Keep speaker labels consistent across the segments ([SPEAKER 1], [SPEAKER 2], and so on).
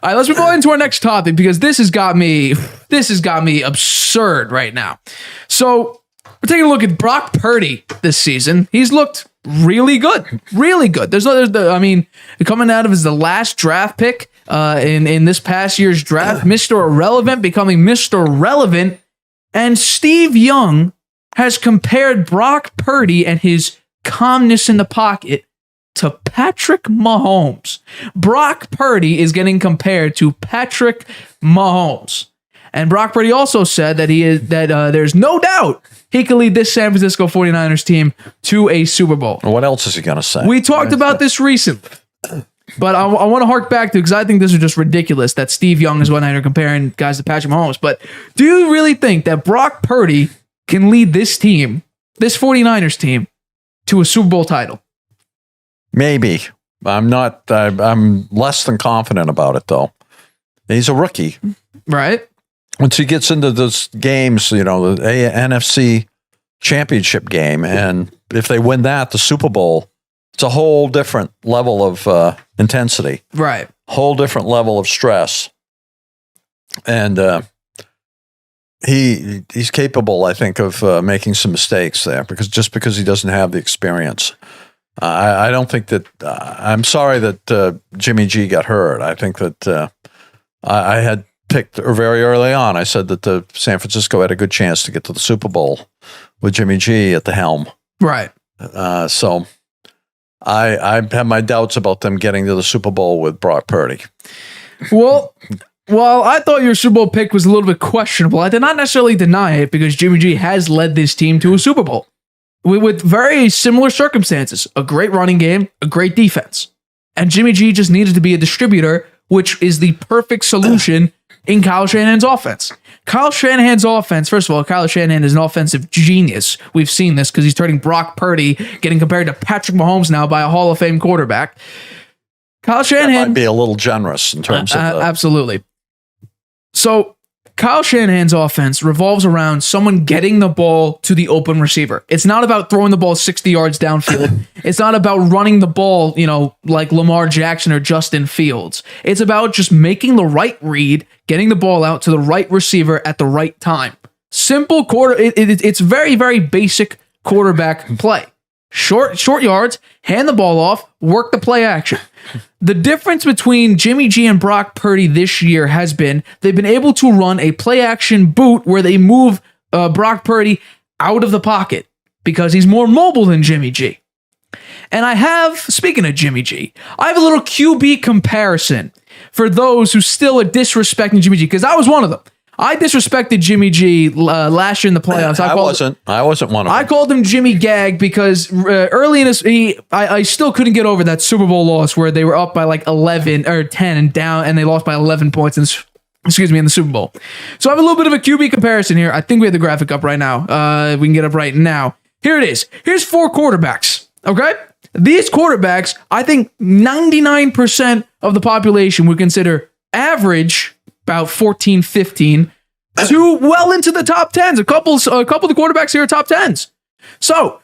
[SPEAKER 1] All right, let's move on into our next topic because this has got me absurd right now. So we're taking a look at Brock Purdy this season. He's looked really good, really good. Coming out of the last draft pick in this past year's draft, Mr. Irrelevant becoming Mr. Relevant, and Steve Young has compared Brock Purdy and his calmness in the pocket to Patrick Mahomes. Brock Purdy is getting compared to Patrick Mahomes. And Brock Purdy also said that there's no doubt he can lead this San Francisco 49ers team to a Super Bowl.
[SPEAKER 2] What else is he going to say?
[SPEAKER 1] We talked about this recently, but I want to hark back to because I think this is just ridiculous that Steve Young is one night comparing guys to Patrick Mahomes. But do you really think that Brock Purdy can lead this team, this 49ers team, to a Super Bowl title?
[SPEAKER 2] Maybe. I'm not. I'm less than confident about it, though. He's a rookie.
[SPEAKER 1] Right.
[SPEAKER 2] Once he gets into those games, the NFC championship game, and if they win that, the Super Bowl, it's a whole different level of intensity.
[SPEAKER 1] Right.
[SPEAKER 2] Whole different level of stress. And he's capable, I think, of making some mistakes there because he doesn't have the experience. I don't think that I'm sorry that Jimmy G got hurt. I think that I had picked very early on. I said that the San Francisco had a good chance to get to the Super Bowl with Jimmy G at the helm.
[SPEAKER 1] Right.
[SPEAKER 2] So I have my doubts about them getting to the Super Bowl with Brock Purdy.
[SPEAKER 1] Well, I thought your Super Bowl pick was a little bit questionable. I did not necessarily deny it because Jimmy G has led this team to a Super Bowl with very similar circumstances. A great running game, a great defense. And Jimmy G just needed to be a distributor, which is the perfect solution in Kyle Shanahan's offense. Kyle Shanahan's offense, first of all, Kyle Shanahan is an offensive genius. We've seen this because he's turning Brock Purdy, getting compared to Patrick Mahomes now by a Hall of Fame quarterback. Kyle Shanahan
[SPEAKER 2] that might be a little generous in terms of
[SPEAKER 1] absolutely. So Kyle Shanahan's offense revolves around someone getting the ball to the open receiver. It's not about throwing the ball 60 yards downfield. It's not about running the ball, like Lamar Jackson or Justin Fields. It's about just making the right read, getting the ball out to the right receiver at the right time. Simple it's very, very basic quarterback play. Short yards, hand the ball off, work the play action. The difference between Jimmy G and Brock Purdy this year has been they've been able to run a play action boot where they move Brock Purdy out of the pocket because he's more mobile than Jimmy G. And speaking of Jimmy G, I have a little QB comparison for those who still are disrespecting Jimmy G because I was one of them. I disrespected Jimmy G last year in the playoffs. I
[SPEAKER 2] wasn't one of them.
[SPEAKER 1] I called him Jimmy Gag because early in his, I still couldn't get over that Super Bowl loss where they were up by like 11 or 10 and down, and they lost by 11 points in the Super Bowl. So I have a little bit of a QB comparison here. I think we have the graphic up right now. We can get up right now. Here it is. Here's 4 quarterbacks. Okay, these quarterbacks, I think 99% of the population would consider average. About 14, 15 to well into the top 10s. A couple of the quarterbacks here are top 10s. So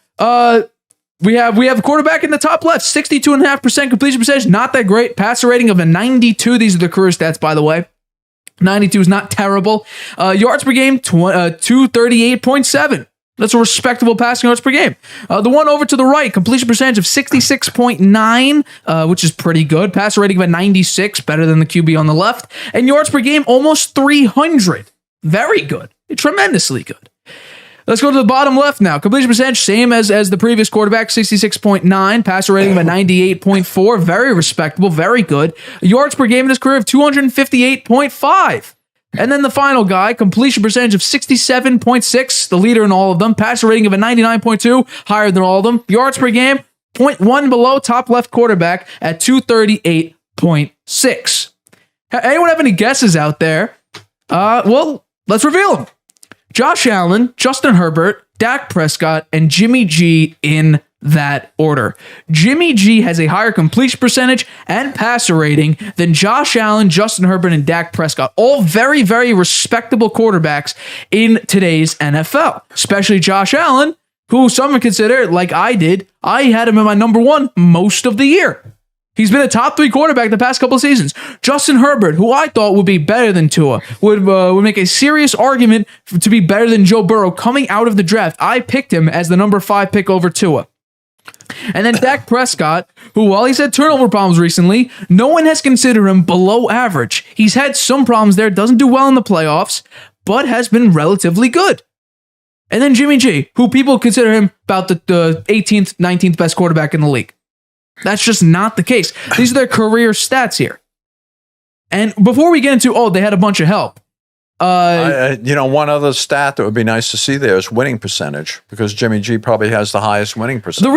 [SPEAKER 1] we have a quarterback in the top left, 62.5% completion percentage, not that great. Passer rating of a 92. These are the career stats, by the way. 92 is not terrible. Yards per game, 238.7. That's a respectable passing yards per game. The one over to the right, completion percentage of 66.9, which is pretty good. Passer rating of a 96, better than the QB on the left. And yards per game, almost 300. Very good. Tremendously good. Let's go to the bottom left now. Completion percentage, same as the previous quarterback, 66.9. Passer rating of a 98.4. Very respectable, very good. Yards per game in his career of 258.5. And then the final guy, completion percentage of 67.6, the leader in all of them. Passer rating of a 99.2, higher than all of them. Yards per game, 0.1 below top left quarterback at 238.6. Anyone have any guesses out there? Well, let's reveal them. Josh Allen, Justin Herbert, Dak Prescott, and Jimmy G in that order. Jimmy G has a higher completion percentage and passer rating than Josh Allen, Justin Herbert, and Dak Prescott. All very, very respectable quarterbacks in today's NFL, especially Josh Allen, who some would consider, like I did, I had him in my number 1 most of the year. He's been a top 3 quarterback the past couple of seasons. Justin Herbert, who I thought would be better than Tua, would make a serious argument to be better than Joe Burrow coming out of the draft. I picked him as the number 5 pick over Tua. And then Dak Prescott, who, while he's had turnover problems recently, no one has considered him below average. He's had some problems there, doesn't do well in the playoffs, but has been relatively good. And then Jimmy G, who people consider him about the 18th, 19th best quarterback in the league. That's just not the case. These are their career stats here. And before we get into, they had a bunch of help.
[SPEAKER 2] One other stat that would be nice to see there is winning percentage, because Jimmy G probably has the highest winning percentage.
[SPEAKER 1] The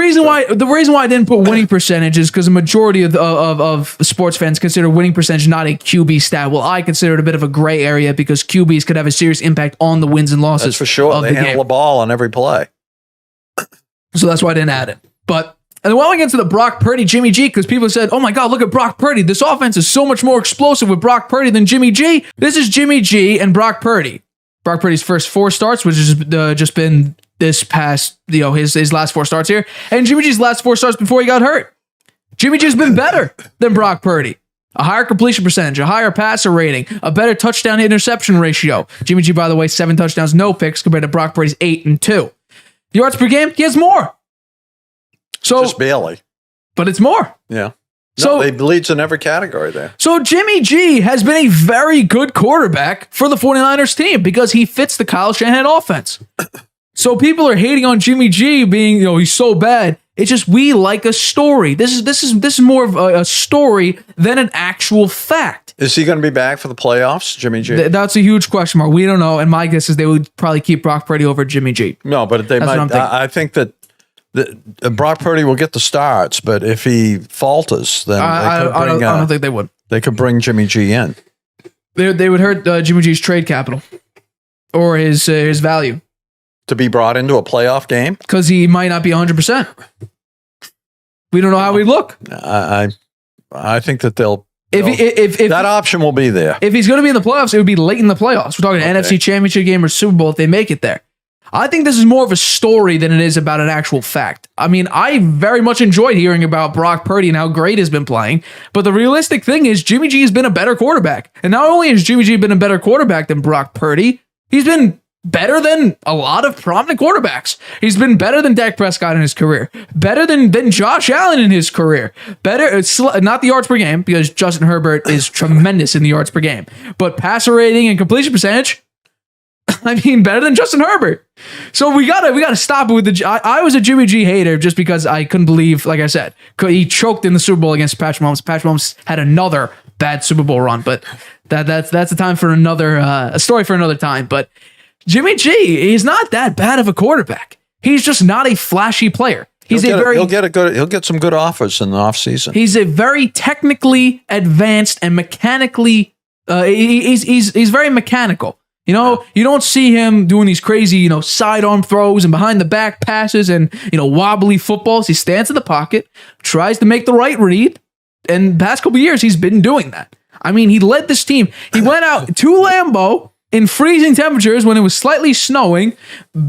[SPEAKER 1] reason why I didn't put winning percentage is because the majority of sports fans consider winning percentage not a QB stat. Well, I consider it a bit of a gray area because QBs could have a serious impact on the wins and losses.
[SPEAKER 2] That's for sure. They handle the ball on every play.
[SPEAKER 1] So that's why I didn't add it. And then while we get to the Brock Purdy, Jimmy G, because people said, oh my God, look at Brock Purdy. This offense is so much more explosive with Brock Purdy than Jimmy G. This is Jimmy G and Brock Purdy. Brock Purdy's first 4 starts, which has just been this past, his last 4 starts here. And Jimmy G's last 4 starts before he got hurt. Jimmy G's been better than Brock Purdy. A higher completion percentage, a higher passer rating, a better touchdown to interception ratio. Jimmy G, by the way, 7 touchdowns, no picks compared to Brock Purdy's 8 and 2. Yards per game, he has more. So,
[SPEAKER 2] just barely.
[SPEAKER 1] But it's more.
[SPEAKER 2] Yeah. They leads in every category there.
[SPEAKER 1] So Jimmy G has been a very good quarterback for the 49ers team because he fits the Kyle Shanahan offense. So people are hating on Jimmy G being, he's so bad. It's just we like a story. This is more of a story than an actual fact.
[SPEAKER 2] Is he going to be back for the playoffs, Jimmy G?
[SPEAKER 1] That's a huge question mark. We don't know. And my guess is they would probably keep Brock Purdy over Jimmy G.
[SPEAKER 2] No, but they might. I think that Brock Purdy will get the starts, but if he falters, then I don't
[SPEAKER 1] think they would.
[SPEAKER 2] They could bring Jimmy G in.
[SPEAKER 1] They would hurt Jimmy G's trade capital or his value
[SPEAKER 2] to be brought into a playoff game
[SPEAKER 1] because he might not be 100%. We don't know how we look.
[SPEAKER 2] I think that they'll.
[SPEAKER 1] If
[SPEAKER 2] that option will be there.
[SPEAKER 1] If he's going to be in the playoffs, it would be late in the playoffs. We're talking NFC Championship game or Super Bowl if they make it there. I think this is more of a story than it is about an actual fact. I mean, I very much enjoyed hearing about Brock Purdy and how great he's been playing, but the realistic thing is Jimmy G has been a better quarterback. And not only has Jimmy G been a better quarterback than Brock Purdy, he's been better than a lot of prominent quarterbacks. He's been better than Dak Prescott in his career, better than Josh Allen in his career, better, not the yards per game, because Justin Herbert is tremendous in the yards per game, but passer rating and completion percentage, I mean, better than Justin Herbert. So we gotta stop it with the. I was a Jimmy G hater just because I couldn't believe, like I said, he choked in the Super Bowl against Patrick Mahomes. Patrick Mahomes had another bad Super Bowl run, but that's a time for a story for another time. But Jimmy G is not that bad of a quarterback. He's just not a flashy player. He'll
[SPEAKER 2] get some good offers in the offseason.
[SPEAKER 1] He's a very technically advanced and mechanically. He's very mechanical. You don't see him doing these crazy, sidearm throws and behind the back passes and, wobbly footballs. He stands in the pocket, tries to make the right read. And the past couple of years, he's been doing that. I mean, he led this team. He went out to Lambeau in freezing temperatures when it was slightly snowing,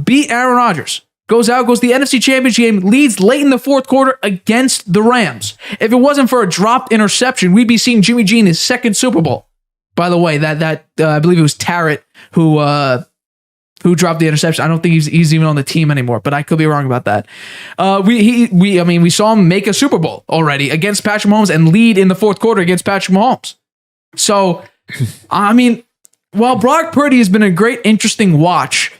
[SPEAKER 1] beat Aaron Rodgers. Goes to the NFC Championship game, leads late in the fourth quarter against the Rams. If it wasn't for a dropped interception, we'd be seeing Jimmy G in his second Super Bowl. By the way, that I believe it was Tarrant who dropped the interception. I don't think he's even on the team anymore, but I could be wrong about that. We saw him make a Super Bowl already against Patrick Mahomes and lead in the fourth quarter against Patrick Mahomes. So, I mean, while Brock Purdy has been a great, interesting watch,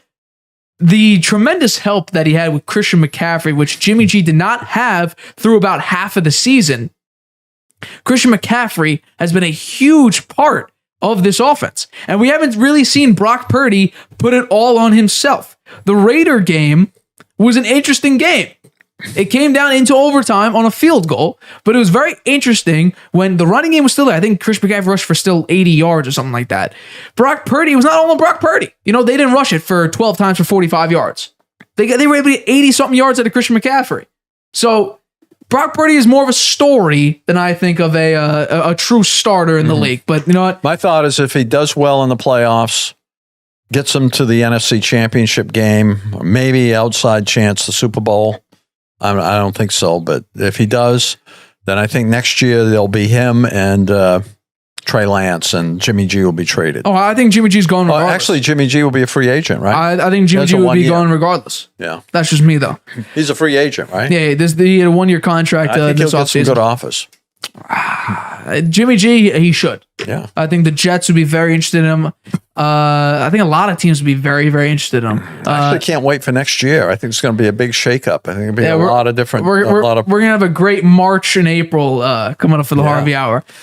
[SPEAKER 1] the tremendous help that he had with Christian McCaffrey, which Jimmy G did not have through about half of the season, Christian McCaffrey has been a huge part of this offense. And we haven't really seen Brock Purdy put it all on himself. The Raider game was an interesting game. It came down into overtime on a field goal, but it was very interesting when the running game was still there. I think Christian McCaffrey rushed for still 80 yards or something like that. Brock Purdy was not all on Brock Purdy. They didn't rush it for 12 times for 45 yards. They were able to get 80-something yards out of Christian McCaffrey. So Brock Purdy is more of a story than I think of a true starter in the league. But you know what?
[SPEAKER 2] My thought is if he does well in the playoffs, gets them to the NFC Championship game, or maybe outside chance the Super Bowl. I don't think so, but if he does, then I think next year there'll be him and Trey Lance, and Jimmy G will be traded.
[SPEAKER 1] Oh, I think Jimmy G's going regardless.
[SPEAKER 2] Actually, Jimmy G will be a free agent, right?
[SPEAKER 1] I think Jimmy G will be going regardless.
[SPEAKER 2] Yeah.
[SPEAKER 1] That's just me, though.
[SPEAKER 2] He's a free agent, right?
[SPEAKER 1] Yeah, he had a 1-year contract
[SPEAKER 2] I think
[SPEAKER 1] this
[SPEAKER 2] he'll get some
[SPEAKER 1] offseason.
[SPEAKER 2] good offers.
[SPEAKER 1] Jimmy G, he should.
[SPEAKER 2] Yeah.
[SPEAKER 1] I think the Jets would be very interested in him. I think a lot of teams would be very, very interested in him.
[SPEAKER 2] I actually can't wait for next year. I think it's going to be a big shakeup. I think it'll be a lot of different.
[SPEAKER 1] We're going to have a great March and April coming up for the Harvey Hour.